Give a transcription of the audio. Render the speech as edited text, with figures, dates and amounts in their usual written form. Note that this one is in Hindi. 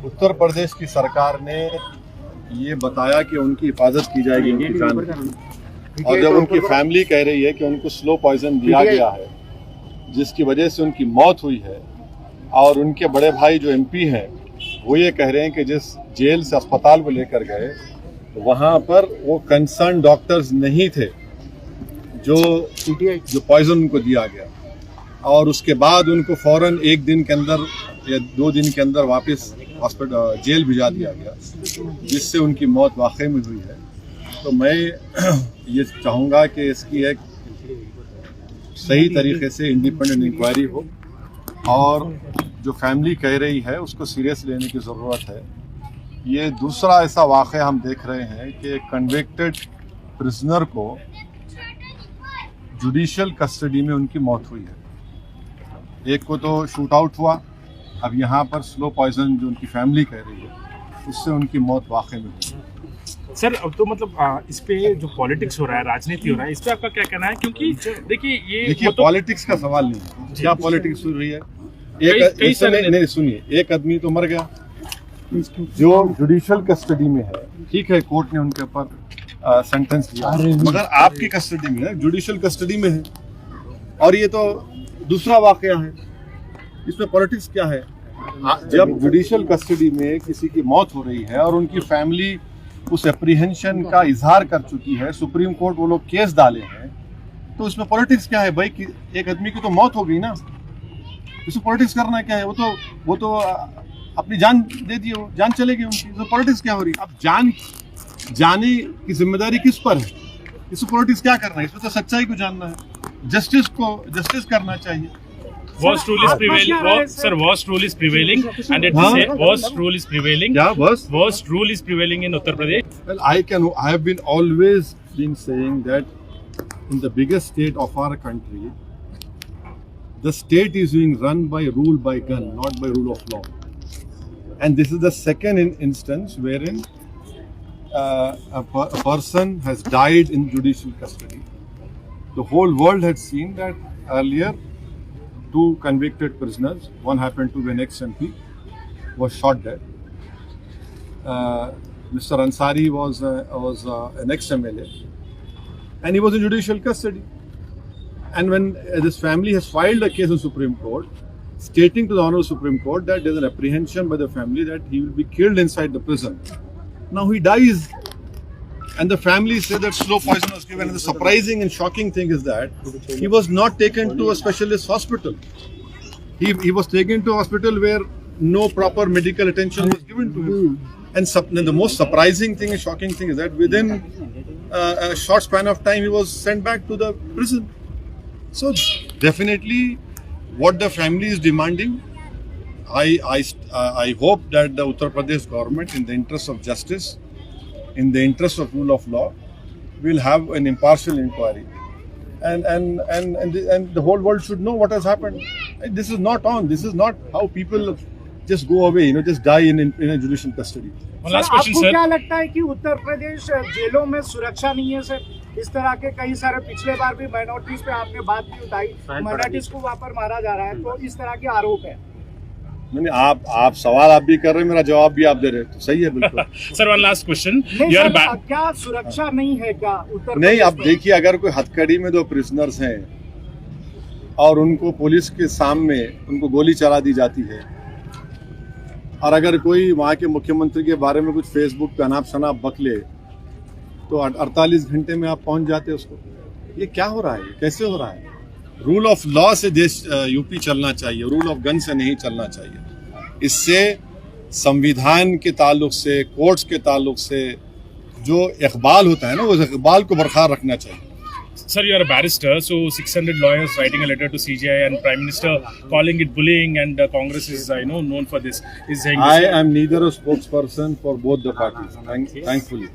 उत्तर प्रदेश की सरकार ने ये बताया कि उनकी हिफाजत की जाएगी उनकी जान की, और जब उनकी फैमिली कह रही है कि उनको स्लो पॉइजन दिया गया है जिसकी वजह से उनकी मौत हुई है, और उनके बड़े भाई जो एमपी हैं वो ये कह रहे हैं कि जिस जेल से अस्पताल को लेकर गए वहाँ पर वो कंसर्न डॉक्टर्स नहीं थे जो पॉइजन उनको दिया गया, और उसके बाद उनको फौरन एक दिन के अंदर या 2 दिन के अंदर वापस हॉस्पिटल जेल भिजा दिया गया, जिससे उनकी मौत वाकई में हुई है। तो मैं ये चाहूँगा कि इसकी एक सही तरीके से इंडिपेंडेंट इंक्वायरी हो, और जो फैमिली कह रही है उसको सीरियस लेने की ज़रूरत है। ये दूसरा ऐसा वाक़या हम देख रहे हैं कि कन्विक्टेड प्रिजनर को जुडिशियल कस्टडी में उनकी मौत हुई है। एक को तो शूट आउट हुआ, अब यहाँ पर स्लो पॉइजन जो उनकी फैमिली कह रही है उससे उनकी मौत वाकई में हुई। सर अब तो मतलब इस पे जो पॉलिटिक्स हो रहा है, राजनीति हो रहा है, इस पे आपका क्या कहना है? क्योंकि देखिए पॉलिटिक्स का सवाल नहीं है, क्या पॉलिटिक्स हो रही है। नहीं सुनिए, एक आदमी तो मर गया जो जुडिशियल कस्टडी में है, ठीक है, कोर्ट ने उनके ऊपर सेंटेंस दिया, मगर आपकी कस्टडी में है, जुडिशियल कस्टडी में है, और ये तो दूसरा वाकया है। इसमें पॉलिटिक्स क्या है? जब जुडिशियल कस्टडी में किसी की मौत हो रही है और उनकी फैमिली उस एप्रीहेंशन का इजहार कर चुकी है, सुप्रीम कोर्ट वो लोग केस डाले हैं, तो इसमें पॉलिटिक्स क्या है भाई? कि एक आदमी की तो मौत हो गई ना, इसमें पॉलिटिक्स करना क्या है? वो तो अपनी जान दे दी, जान चलेगी उनकी, तो पॉलिटिक्स क्या हो रही है? अब जाने की जिम्मेदारी किस पर है? इसमें पॉलिटिक्स क्या करना है? इसमें तो सच्चाई को जानना है, जस्टिस करना चाहिए। Worst rule is prevailing. Sir, worst rule is prevailing, and it is worst rule is prevailing. Yeah, worst rule is prevailing in Uttar Pradesh. Well, I have been always been saying that in the biggest state of our country, the state is being run by rule by gun, not by rule of law. And this is the second instance wherein a person has died in judicial custody. The whole world had seen that earlier. 2 convicted prisoners, one happened to be an ex-MP, was shot dead. Mr. Ansari was an ex-MLA, and he was in judicial custody. And when this family has filed a case in Supreme Court, stating to the Honorable Supreme Court that there is an apprehension by the family that he will be killed inside the prison. Now he dies, and the family said that slow poison was given. And the surprising and shocking thing is that he was not taken to a specialist hospital. He was taken to a hospital where no proper medical attention was given to him. And the most surprising thing and shocking thing is that within a short span of time, he was sent back to the prison. So definitely, what the family is demanding, I hope that the Uttar Pradesh government, in the interest of justice, in the interest of rule of law, will have an impartial inquiry, and the whole world should know what has happened. This is not on. This is not how people just go away, just die in a judicial custody. One last question, आपको sir. क्या लगता है कि उत्तर प्रदेश जेलों में सुरक्षा नहीं है सर? इस तरह के कई सारे पिछले बार भी माइनॉरिटीज पे आपने बात भी उठाई, माइनॉरिटीज को वहाँ पर मारा जा रहा है, तो इस तरह के आरोप है। नहीं, आप सवाल आप भी कर रहे हैं, मेरा जवाब भी आप दे रहे हैं, तो सही है बिल्कुल। Sir, one last question. क्या सुरक्षा नहीं है क्या उत्तर नहीं, अब देखिए, अगर कोई हथकड़ी में 2 प्रिजनर्स हैं और उनको पुलिस के सामने उनको गोली चला दी जाती है, और अगर कोई वहाँ के मुख्यमंत्री के बारे में कुछ फेसबुक पे अनाप शनाप बक ले, तो 48 घंटे में आप पहुँच जाते उसको। ये क्या हो रहा है? कैसे हो रहा है? रूल ऑफ लॉ से देश यूपी चलना चाहिए, रूल ऑफ गन से नहीं चलना चाहिए। इससे संविधान के ताल्लुक से, कोर्ट्स के ताल्लुक से जो इकबाल होता है ना, उस इकबाल को बरकरार रखना चाहिए। Sir, you are a barrister, so 600 lawyers writing a letter to CJI and Prime Minister calling it bullying, and Congress is known for this. Is saying I am neither a spokesperson for both the parties, thankfully.